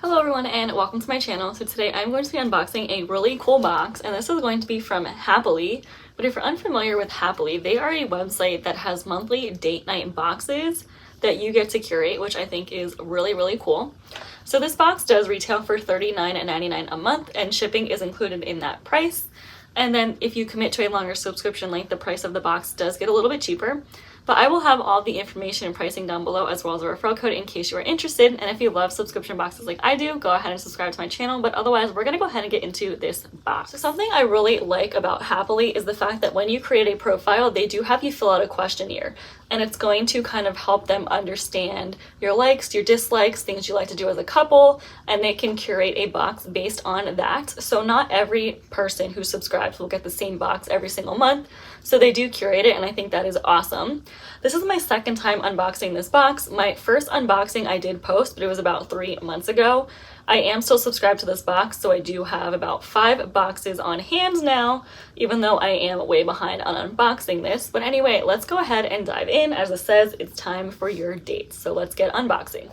Hello everyone and welcome to my channel. So today I'm going to be unboxing a really cool box, and this is going to be from Happily. But if you're unfamiliar with Happily, they are a website that has monthly date night boxes that you get to curate, which I think is really cool. So this box does retail for $39.99 a month, and shipping is included in that price. And then if you commit to a longer subscription length, the price of the box does get a little bit cheaper. But I will have all the information and pricing down below, as well as a referral code in case you are interested. And if you love subscription boxes like I do, go ahead and subscribe to my channel. But otherwise, we're gonna go ahead and get into this box. So something I really like about Happily is the fact that when you create a profile, they do have you fill out a questionnaire. And it's going to kind of help them understand your likes, your dislikes, things you like to do as a couple, and they can curate a box based on that. So not every person who subscribes will get the same box every single month. So they do curate it, and I think that is awesome. This is my second time unboxing this box. My first unboxing I did post, but it was about 3 months ago. I am still subscribed to this box, so I do have about 5 boxes on hand now, even though I am way behind on unboxing this. But anyway, let's go ahead and dive in. As it says, it's time for your dates. So let's get unboxing.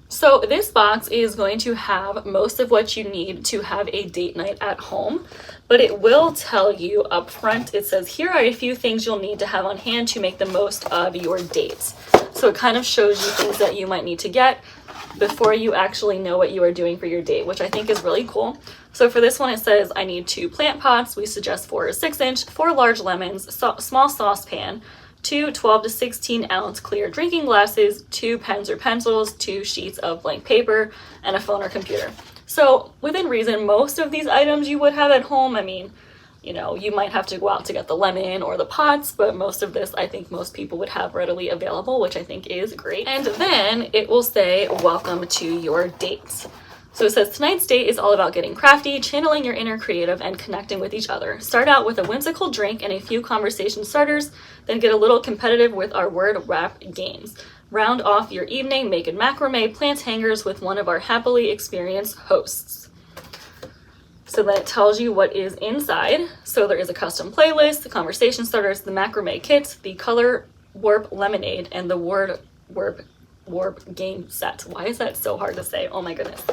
So this box is going to have most of what you need to have a date night at home, but it will tell you up front, it says, here are a few things you'll need to have on hand to make the most of your dates. So it kind of shows you things that you might need to get before you actually know what you are doing for your date, which I think is really cool. So for this one, it says, I need 2 plant pots. We suggest 4 or 6 inch, 4 large lemons, small saucepan, 2 12 to 16 ounce clear drinking glasses, 2 pens or pencils, 2 sheets of blank paper, and a phone or computer. So within reason, most of these items you would have at home. I mean, you know, you might have to go out to get the lemon or the pots, but most of this I think most people would have readily available, which I think is great. And then it will say, welcome to your dates. So it says, tonight's date is all about getting crafty, channeling your inner creative, and connecting with each other. Start out with a whimsical drink and a few conversation starters, then get a little competitive with our word wrap games. Round off your evening making macrame plant hangers with one of our Happily experienced hosts. So then it tells you what is inside. So there is a custom playlist, the conversation starters, the macrame kit, the color warp lemonade, and the word warp game set. Why is that so hard to say? Oh my goodness.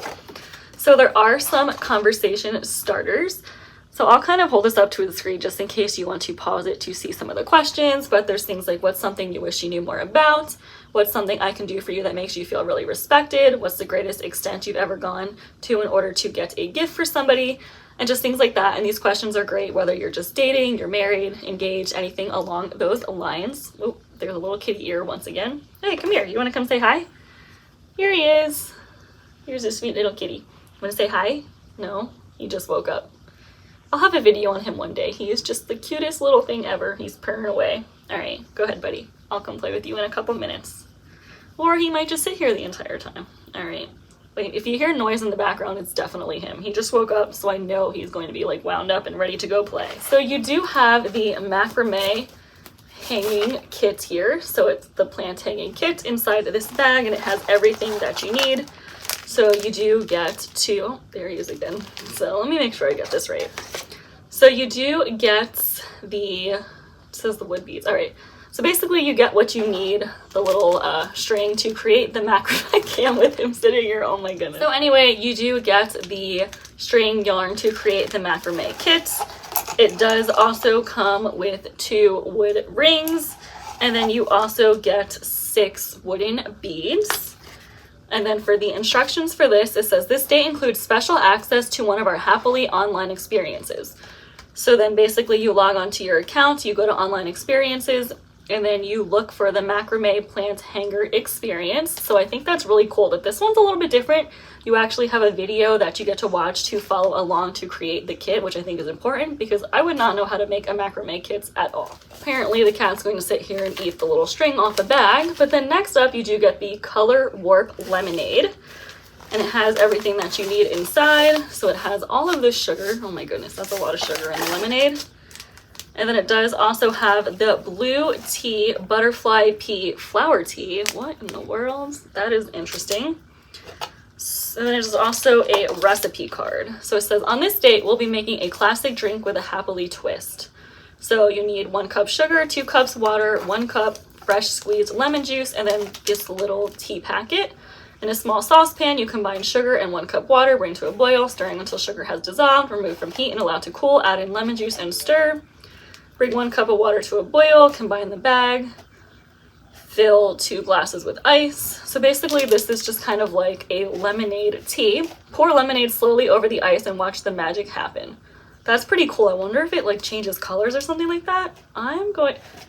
So there are some conversation starters. So I'll kind of hold this up to the screen just in case you want to pause it to see some of the questions, but there's things like, what's something you wish you knew more about? What's something I can do for you that makes you feel really respected? What's the greatest extent you've ever gone to in order to get a gift for somebody? And just things like that. And these questions are great whether you're just dating, you're married, engaged, anything along those lines. Oh, there's a little kitty ear once again. Hey, come here. You want to come say hi? Here he is. Here's a sweet little kitty. Want to say hi? No, he just woke up. I'll have a video on him one day. He is just the cutest little thing ever. He's purring away. All right, go ahead, buddy. I'll come play with you in a couple minutes. Or he might just sit here the entire time. All right. Wait, if you hear noise in the background, it's definitely him. He just woke up, so I know he's going to be like wound up and ready to go play. So you do have the macrame hanging kit here. So it's the plant hanging kit inside this bag, and it has everything that you need. So you do get to, oh, there he is again. So let me make sure I get this right. So you do get the, it says the wood beads. All right. So basically you get what you need, the little string to create the macrame. I can't with him sitting here, oh my goodness. So anyway, you do get the string yarn to create the macrame kit. It does also come with 2 wood rings, and then you also get 6 wooden beads. And then for the instructions for this, it says this date includes special access to one of our Happily online experiences. So then basically you log onto your account, you go to online experiences, and then you look for the macrame plant hanger experience. So I think that's really cool that this one's a little bit different. You actually have a video that you get to watch to follow along to create the kit, which I think is important because I would not know how to make a macrame kit at all. Apparently the cat's going to sit here and eat the little string off the bag. But then next up, you do get the color warp lemonade, and it has everything that you need inside. So it has all of this sugar. Oh my goodness, that's a lot of sugar in the lemonade. And then it does also have the blue tea butterfly pea flower tea. What in the world? That is interesting. And then there's also a recipe card. So it says, on this date, we'll be making a classic drink with a Happily twist. So you need 1 cup sugar, 2 cups water, 1 cup fresh squeezed lemon juice, and then this little tea packet. In a small saucepan, you combine sugar and 1 cup water, bring to a boil, stirring until sugar has dissolved, remove from heat and allow to cool, add in lemon juice and stir. Bring 1 cup of water to a boil, combine the bag, fill 2 glasses with ice. So basically this is just kind of like a lemonade tea. Pour lemonade slowly over the ice and watch the magic happen. That's pretty cool. I wonder if it like changes colors or something like that.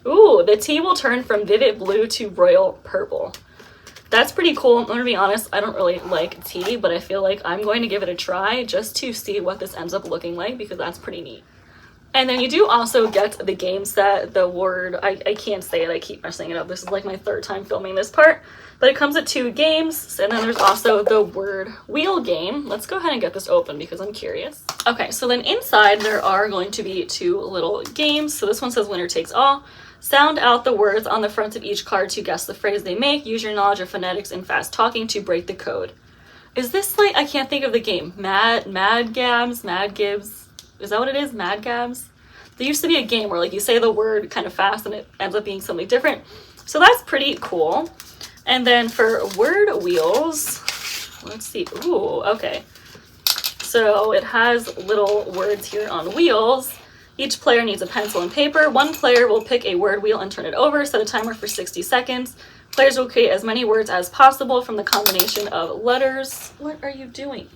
Ooh, the tea will turn from vivid blue to royal purple. That's pretty cool. I'm gonna be honest, I don't really like tea, but I feel like I'm going to give it a try just to see what this ends up looking like because that's pretty neat. And then you do also get the game set, the word, I can't say it, I keep messing it up. This is like my 3rd time filming this part. But it comes with 2 games, and then there's also the word wheel game. Let's go ahead and get this open because I'm curious. Okay, so then inside there are going to be 2 little games. So this one says winner takes all. Sound out the words on the front of each card to guess the phrase they make. Use your knowledge of phonetics and fast talking to break the code. Is this like, I can't think of the game. Mad Gibbs. Is that what it is? Mad Gabs? There used to be a game where like you say the word kind of fast and it ends up being something different. So that's pretty cool. And then for word wheels, let's see. Ooh, okay. So it has little words here on wheels. Each player needs a pencil and paper. 1 player will pick a word wheel and turn it over. Set a timer for 60 seconds. Players will create as many words as possible from the combination of letters. What are you doing?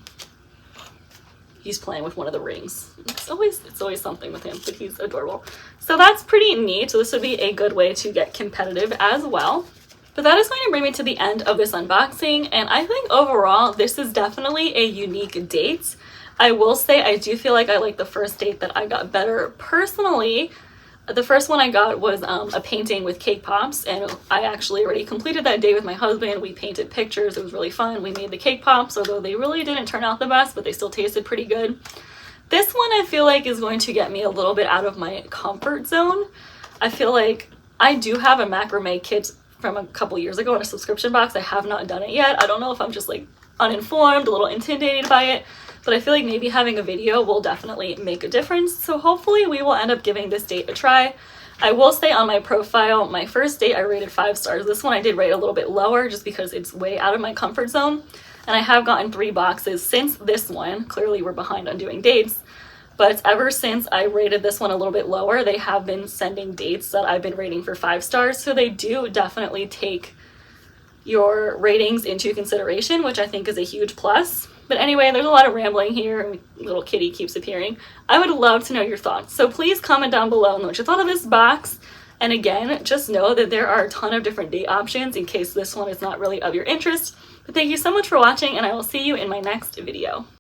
He's playing with one of the rings. It's always something with him, but he's adorable. So that's pretty neat. So this would be a good way to get competitive as well. But that is going to bring me to the end of this unboxing, and I think overall this is definitely a unique date. I will say I do feel like I like the first date that I got better personally. The first one I got was a painting with cake pops, and I actually already completed that day with my husband. We painted pictures. It was really fun. We made the cake pops, although they really didn't turn out the best, but they still tasted pretty good. This one I feel like is going to get me a little bit out of my comfort zone. I feel like I do have a macrame kit from a couple years ago in a subscription box. I have not done it yet. I don't know if I'm just like uninformed, a little intimidated by it, but I feel like maybe having a video will definitely make a difference. So hopefully we will end up giving this date a try. I will say on my profile, my first date I rated 5 stars. This one I did rate a little bit lower just because it's way out of my comfort zone. And I have gotten 3 boxes since this one. Clearly we're behind on doing dates. But ever since I rated this one a little bit lower, they have been sending dates that I've been rating for 5 stars. So they do definitely take your ratings into consideration, which I think is a huge plus. But anyway, there's a lot of rambling here. Little kitty keeps appearing. I would love to know your thoughts. So please comment down below and know what you thought of this box. And again, just know that there are a ton of different date options in case this one is not really of your interest. But thank you so much for watching, and I will see you in my next video.